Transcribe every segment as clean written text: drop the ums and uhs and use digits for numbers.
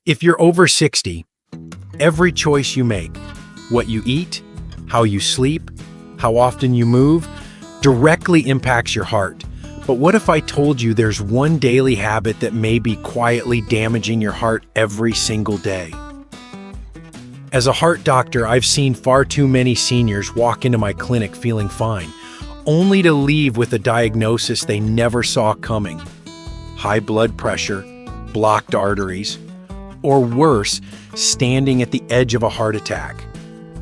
If you're over 60, every choice you make, what you eat, how you sleep, how often you move, directly impacts your heart. But what if I told you there's one daily habit that may be quietly damaging your heart every single day? As a heart doctor, I've seen far too many seniors walk into my clinic feeling fine, only to leave with a diagnosis they never saw coming. High blood pressure, blocked arteries, or worse, standing at the edge of a heart attack.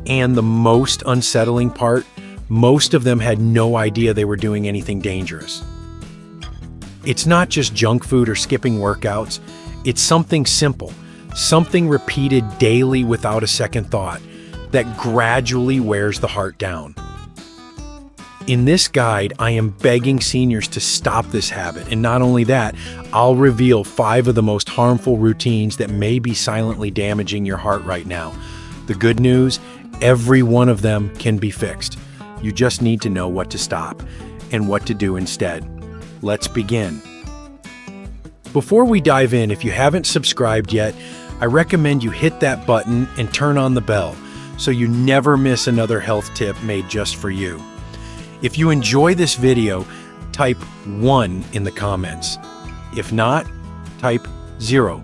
And the most unsettling part, most of them had no idea they were doing anything dangerous. It's not just junk food or skipping workouts, it's something simple, something repeated daily without a second thought, that gradually wears the heart down. In this guide, I am begging seniors to stop this habit, and not only that, I'll reveal 5 of the most harmful routines that may be silently damaging your heart right now. The good news, every one of them can be fixed. You just need to know what to stop and what to do instead. Let's begin. Before we dive in, if you haven't subscribed yet, I recommend you hit that button and turn on the bell so you never miss another health tip made just for you. If you enjoy this video, type 1 in the comments. If not, type 0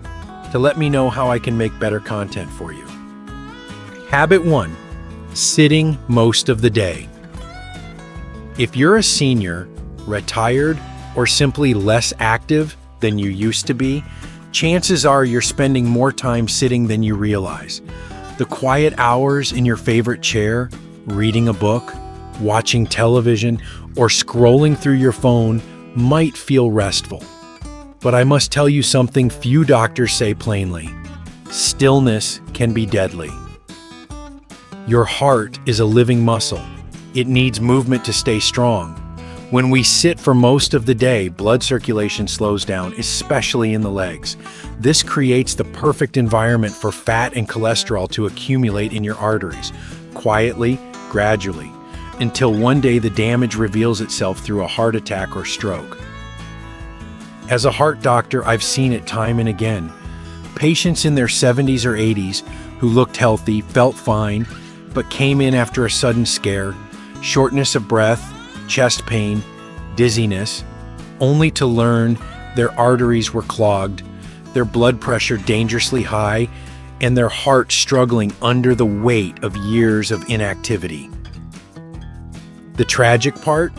to let me know how I can make better content for you. Habit 1. Sitting most of the day. If you're a senior, retired, or simply less active than you used to be, chances are you're spending more time sitting than you realize. The quiet hours in your favorite chair, reading a book, watching television, or scrolling through your phone might feel restful. But I must tell you something few doctors say plainly. Stillness can be deadly. Your heart is a living muscle. It needs movement to stay strong. When we sit for most of the day, blood circulation slows down, especially in the legs. This creates the perfect environment for fat and cholesterol to accumulate in your arteries, quietly, gradually, until one day the damage reveals itself through a heart attack or stroke. As a heart doctor, I've seen it time and again. Patients in their 70s or 80s who looked healthy, felt fine, but came in after a sudden scare, shortness of breath, chest pain, dizziness, only to learn their arteries were clogged, their blood pressure dangerously high, and their heart struggling under the weight of years of inactivity. The tragic part?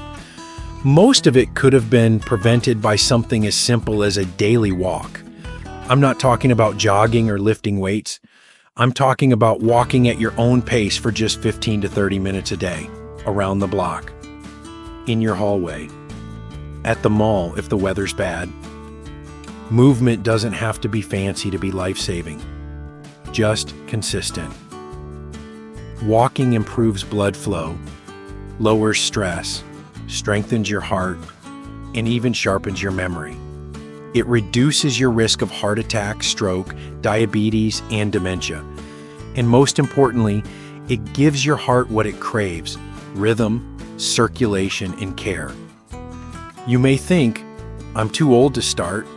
Most of it could have been prevented by something as simple as a daily walk. I'm not talking about jogging or lifting weights. I'm talking about walking at your own pace for just 15 to 30 minutes a day, around the block, in your hallway, at the mall if the weather's bad. Movement doesn't have to be fancy to be life-saving, just consistent. Walking improves blood flow, lowers stress, strengthens your heart, and even sharpens your memory. It reduces your risk of heart attack, stroke, diabetes, and dementia. And most importantly, it gives your heart what it craves: rhythm, circulation, and care. You may think, I'm too old to start,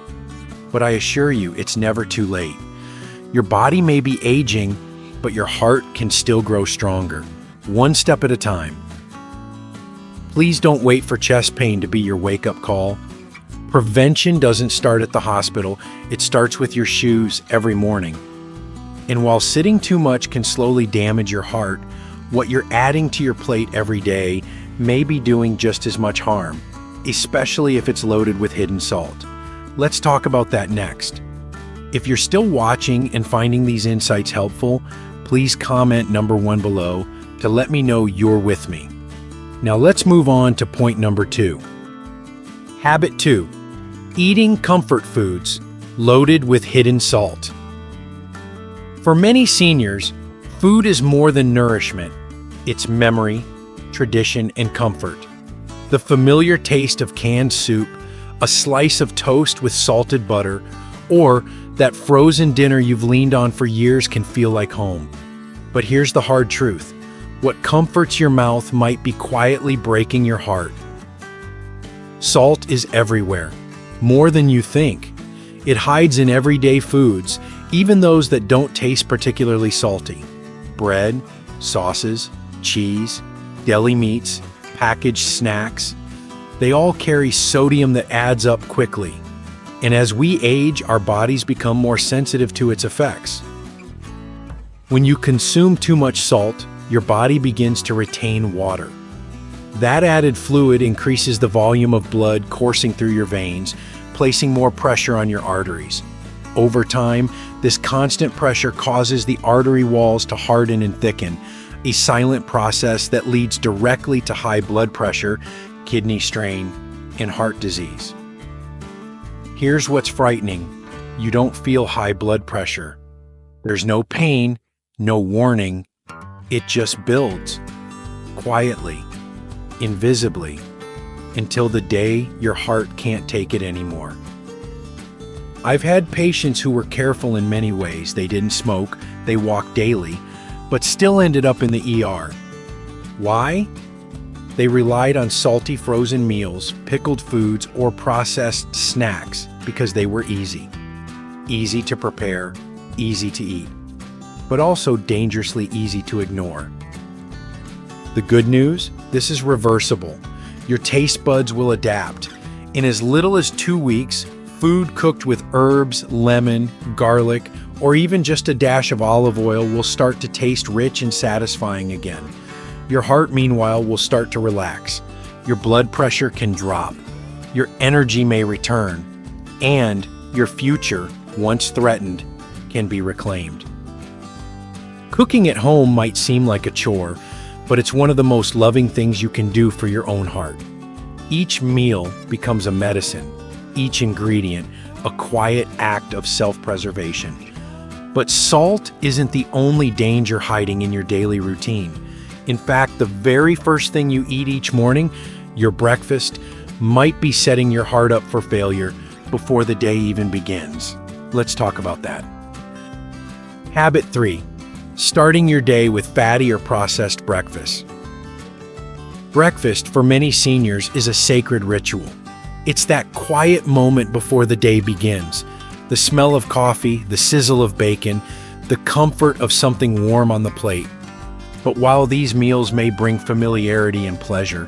but I assure you it's never too late. Your body may be aging, but your heart can still grow stronger, one step at a time. Please don't wait for chest pain to be your wake-up call. Prevention doesn't start at the hospital, it starts with your shoes every morning. And while sitting too much can slowly damage your heart, what you're adding to your plate every day may be doing just as much harm, especially if it's loaded with hidden salt. Let's talk about that next. If you're still watching and finding these insights helpful, please comment number 1 below to let me know you're with me. Now let's move on to point number 2. Habit 2. Eating comfort foods loaded with hidden salt. For many seniors, food is more than nourishment. It's memory, tradition, and comfort. The familiar taste of canned soup, a slice of toast with salted butter, or that frozen dinner you've leaned on for years can feel like home. But here's the hard truth. What comforts your mouth might be quietly breaking your heart. Salt is everywhere, more than you think. It hides in everyday foods, even those that don't taste particularly salty. Bread, sauces, cheese, deli meats, packaged snacks. They all carry sodium that adds up quickly. And as we age, our bodies become more sensitive to its effects. When you consume too much salt, your body begins to retain water. That added fluid increases the volume of blood coursing through your veins, placing more pressure on your arteries. Over time, this constant pressure causes the artery walls to harden and thicken, a silent process that leads directly to high blood pressure, kidney strain, and heart disease. Here's what's frightening. You don't feel high blood pressure. There's no pain, no warning. It just builds, quietly, invisibly, until the day your heart can't take it anymore. I've had patients who were careful in many ways. They didn't smoke, they walked daily, but still ended up in the ER. Why? They relied on salty frozen meals, pickled foods, or processed snacks because they were easy. Easy to prepare, easy to eat, but also dangerously easy to ignore. The good news? This is reversible. Your taste buds will adapt. In as little as 2 weeks, food cooked with herbs, lemon, garlic, or even just a dash of olive oil will start to taste rich and satisfying again. Your heart, meanwhile, will start to relax. Your blood pressure can drop. Your energy may return. And your future, once threatened, can be reclaimed. Cooking at home might seem like a chore, but it's one of the most loving things you can do for your own heart. Each meal becomes a medicine, each ingredient a quiet act of self-preservation. But salt isn't the only danger hiding in your daily routine. In fact, the very first thing you eat each morning, your breakfast, might be setting your heart up for failure before the day even begins. Let's talk about that. Habit 3. Starting your day with fatty or processed breakfast. Breakfast, for many seniors, is a sacred ritual. It's that quiet moment before the day begins. The smell of coffee, the sizzle of bacon, the comfort of something warm on the plate. But while these meals may bring familiarity and pleasure,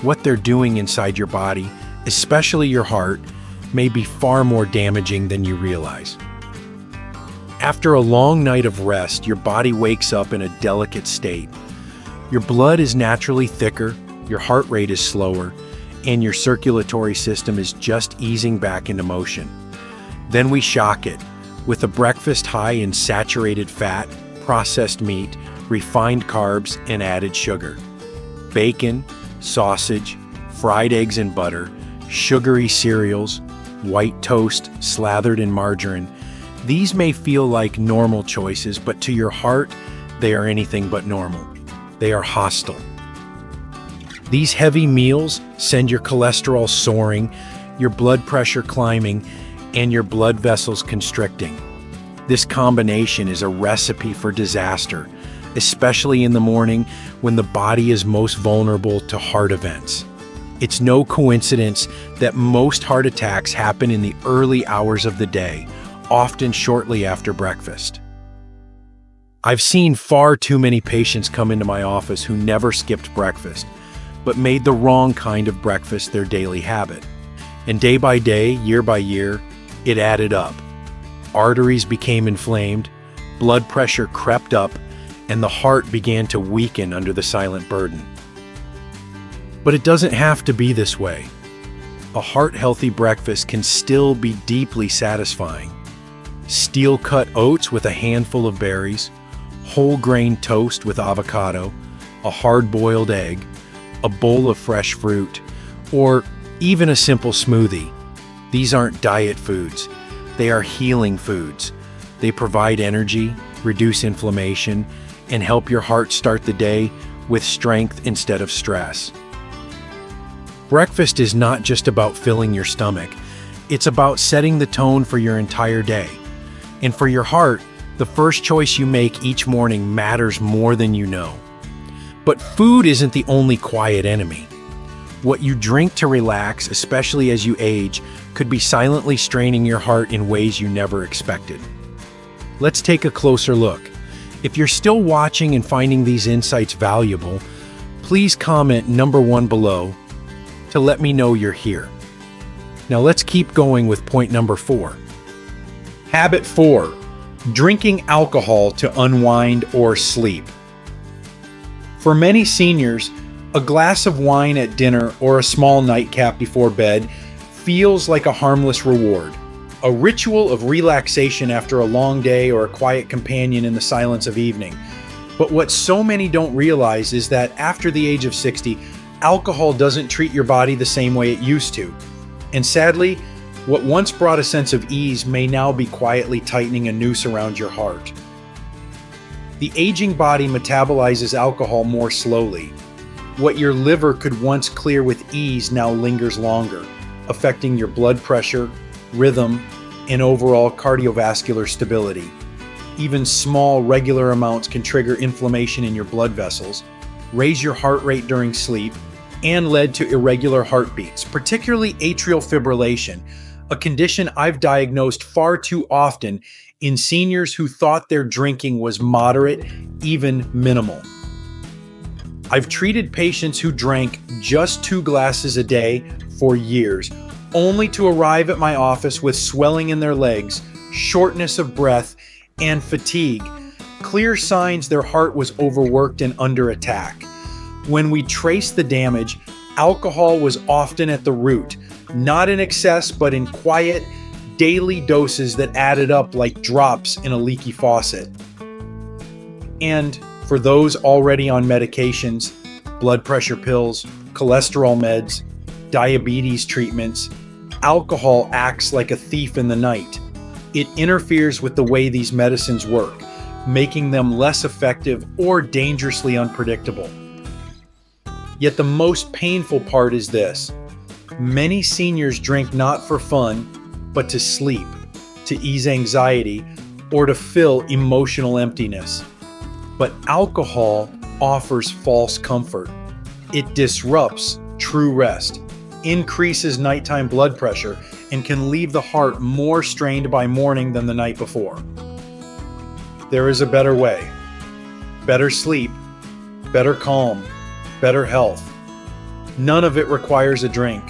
what they're doing inside your body, especially your heart, may be far more damaging than you realize. After a long night of rest, your body wakes up in a delicate state. Your blood is naturally thicker, your heart rate is slower, and your circulatory system is just easing back into motion. Then we shock it with a breakfast high in saturated fat, processed meat, refined carbs, and added sugar. Bacon, sausage, fried eggs and butter, sugary cereals, white toast slathered in margarine. These may feel like normal choices, but to your heart, they are anything but normal. They are hostile. These heavy meals send your cholesterol soaring, your blood pressure climbing, and your blood vessels constricting. This combination is a recipe for disaster, especially in the morning when the body is most vulnerable to heart events. It's no coincidence that most heart attacks happen in the early hours of the day, often shortly after breakfast. I've seen far too many patients come into my office who never skipped breakfast, but made the wrong kind of breakfast their daily habit. And day by day, year by year, it added up. Arteries became inflamed, blood pressure crept up, and the heart began to weaken under the silent burden. But it doesn't have to be this way. A heart-healthy breakfast can still be deeply satisfying. Steel-cut oats with a handful of berries, whole grain toast with avocado, a hard-boiled egg, a bowl of fresh fruit, or even a simple smoothie. These aren't diet foods. They are healing foods. They provide energy, reduce inflammation, and help your heart start the day with strength instead of stress. Breakfast is not just about filling your stomach. It's about setting the tone for your entire day. And for your heart, the first choice you make each morning matters more than you know. But food isn't the only quiet enemy. What you drink to relax, especially as you age, could be silently straining your heart in ways you never expected. Let's take a closer look. If you're still watching and finding these insights valuable, please comment number 1 below to let me know you're here. Now let's keep going with point number 4. Habit 4, drinking alcohol to unwind or sleep. For many seniors, a glass of wine at dinner or a small nightcap before bed feels like a harmless reward, a ritual of relaxation after a long day or a quiet companion in the silence of evening. But what so many don't realize is that after the age of 60, alcohol doesn't treat your body the same way it used to. And sadly, what once brought a sense of ease may now be quietly tightening a noose around your heart. The aging body metabolizes alcohol more slowly. What your liver could once clear with ease now lingers longer, affecting your blood pressure, rhythm, and overall cardiovascular stability. Even small, regular amounts can trigger inflammation in your blood vessels, raise your heart rate during sleep, and lead to irregular heartbeats, particularly atrial fibrillation, a condition I've diagnosed far too often in seniors who thought their drinking was moderate, even minimal. I've treated patients who drank just 2 glasses a day for years, only to arrive at my office with swelling in their legs, shortness of breath, and fatigue, clear signs their heart was overworked and under attack. When we traced the damage, alcohol was often at the root, not in excess but in quiet, daily doses that added up like drops in a leaky faucet. And for those already on medications, blood pressure pills, cholesterol meds, diabetes treatments, alcohol acts like a thief in the night. It interferes with the way these medicines work, making them less effective or dangerously unpredictable. Yet the most painful part is this. Many seniors drink not for fun, but to sleep, to ease anxiety, or to fill emotional emptiness. But alcohol offers false comfort. It disrupts true rest, increases nighttime blood pressure, and can leave the heart more strained by morning than the night before. There is a better way. Better sleep, better calm, better health. None of it requires a drink.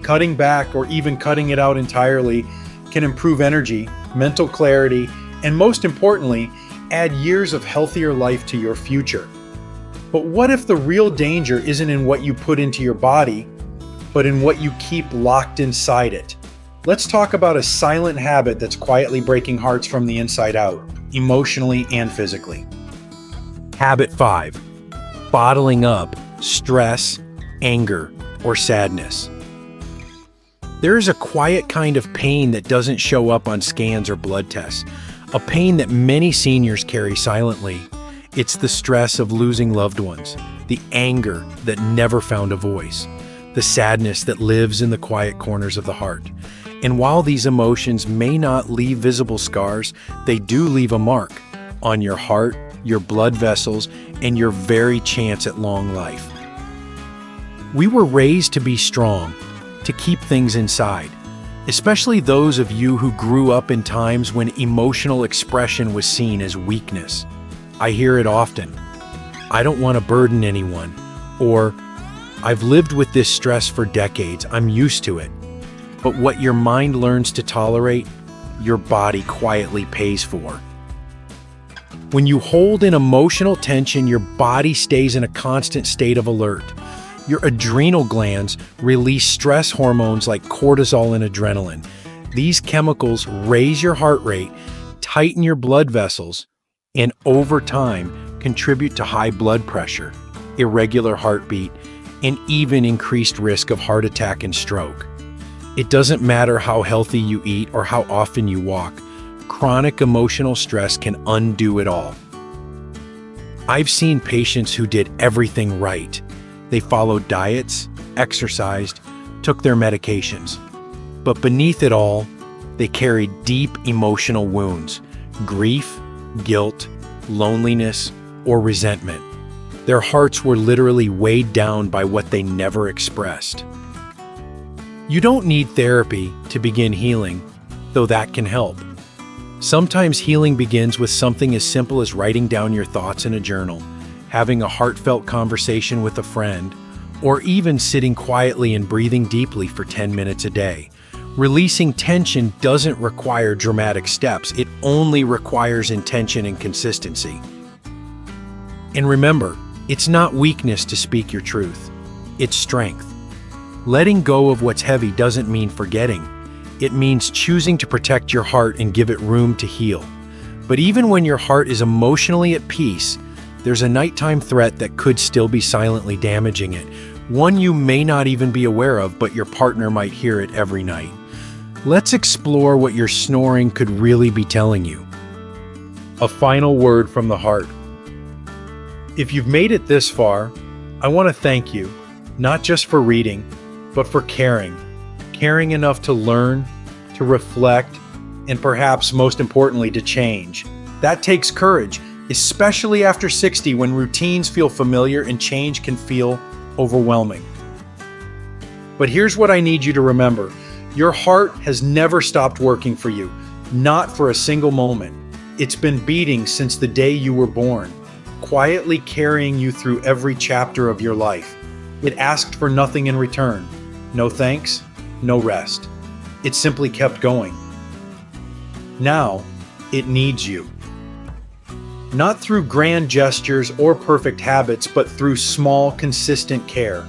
Cutting back or even cutting it out entirely can improve energy, mental clarity, and most importantly, add years of healthier life to your future. But what if the real danger isn't in what you put into your body, but in what you keep locked inside it? Let's talk about a silent habit that's quietly breaking hearts from the inside out, emotionally and physically. Habit 5. Bottling up stress, anger, or sadness. There is a quiet kind of pain that doesn't show up on scans or blood tests, a pain that many seniors carry silently. It's the stress of losing loved ones, the anger that never found a voice, the sadness that lives in the quiet corners of the heart. And while these emotions may not leave visible scars, they do leave a mark on your heart, your blood vessels, and your very chance at long life. We were raised to be strong, to keep things inside, especially those of you who grew up in times when emotional expression was seen as weakness. I hear it often. I don't want to burden anyone, or I've lived with this stress for decades, I'm used to it. But what your mind learns to tolerate, your body quietly pays for. When you hold in emotional tension, your body stays in a constant state of alert. Your adrenal glands release stress hormones like cortisol and adrenaline. These chemicals raise your heart rate, tighten your blood vessels, and over time contribute to high blood pressure, irregular heartbeat, and even increased risk of heart attack and stroke. It doesn't matter how healthy you eat or how often you walk, chronic emotional stress can undo it all. I've seen patients who did everything right. They followed diets, exercised, took their medications. But beneath it all, they carried deep emotional wounds, grief, guilt, loneliness, or resentment. Their hearts were literally weighed down by what they never expressed. You don't need therapy to begin healing, though that can help. Sometimes healing begins with something as simple as writing down your thoughts in a journal, having a heartfelt conversation with a friend, or even sitting quietly and breathing deeply for 10 minutes a day. Releasing tension doesn't require dramatic steps, it only requires intention and consistency. And remember, it's not weakness to speak your truth, it's strength. Letting go of what's heavy doesn't mean forgetting. It means choosing to protect your heart and give it room to heal. But even when your heart is emotionally at peace, there's a nighttime threat that could still be silently damaging it. One you may not even be aware of, but your partner might hear it every night. Let's explore what your snoring could really be telling you. A final word from the heart. If you've made it this far, I want to thank you, not just for reading, but for caring. Caring enough to learn, to reflect, and perhaps most importantly, to change. That takes courage, especially after 60 when routines feel familiar and change can feel overwhelming. But here's what I need you to remember. Your heart has never stopped working for you, not for a single moment. It's been beating since the day you were born, quietly carrying you through every chapter of your life. It asked for nothing in return. No thanks, no rest. It simply kept going. Now, it needs you. Not through grand gestures or perfect habits, but through small, consistent care.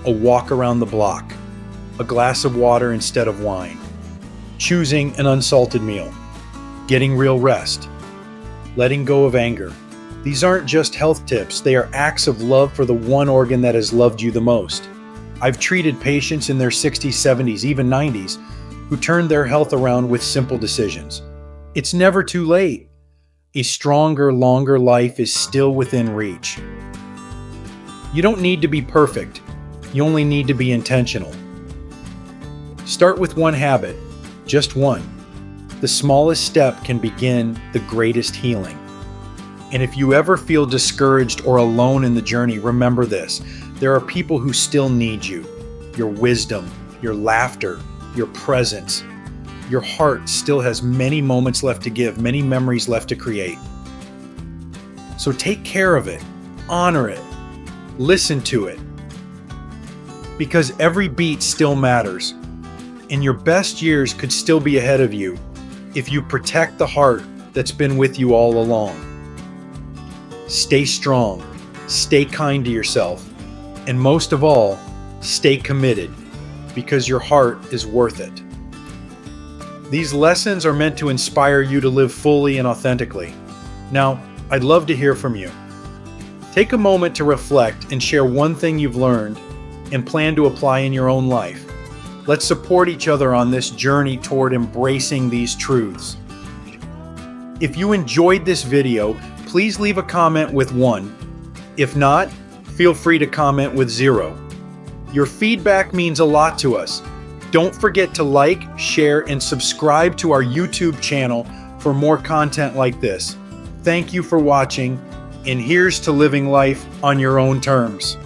A walk around the block, a glass of water instead of wine, choosing an unsalted meal, getting real rest, letting go of anger. These aren't just health tips, they are acts of love for the one organ that has loved you the most. I've treated patients in their 60s, 70s, even 90s who turned their health around with simple decisions. It's never too late. A stronger, longer life is still within reach. You don't need to be perfect. You only need to be intentional. Start with one habit, just one. The smallest step can begin the greatest healing. And if you ever feel discouraged or alone in the journey, remember this. There are people who still need you. Your wisdom, your laughter, your presence. Your heart still has many moments left to give, many memories left to create. So take care of it, honor it, listen to it. Because every beat still matters, and your best years could still be ahead of you if you protect the heart that's been with you all along. Stay strong, stay kind to yourself, and most of all, stay committed, because your heart is worth it. These lessons are meant to inspire you to live fully and authentically. Now, I'd love to hear from you. Take a moment to reflect and share one thing you've learned and plan to apply in your own life. Let's support each other on this journey toward embracing these truths. If you enjoyed this video, please leave a comment with 1. If not, feel free to comment with 0. Your feedback means a lot to us. Don't forget to like, share, and subscribe to our YouTube channel for more content like this. Thank you for watching, and here's to living life on your own terms.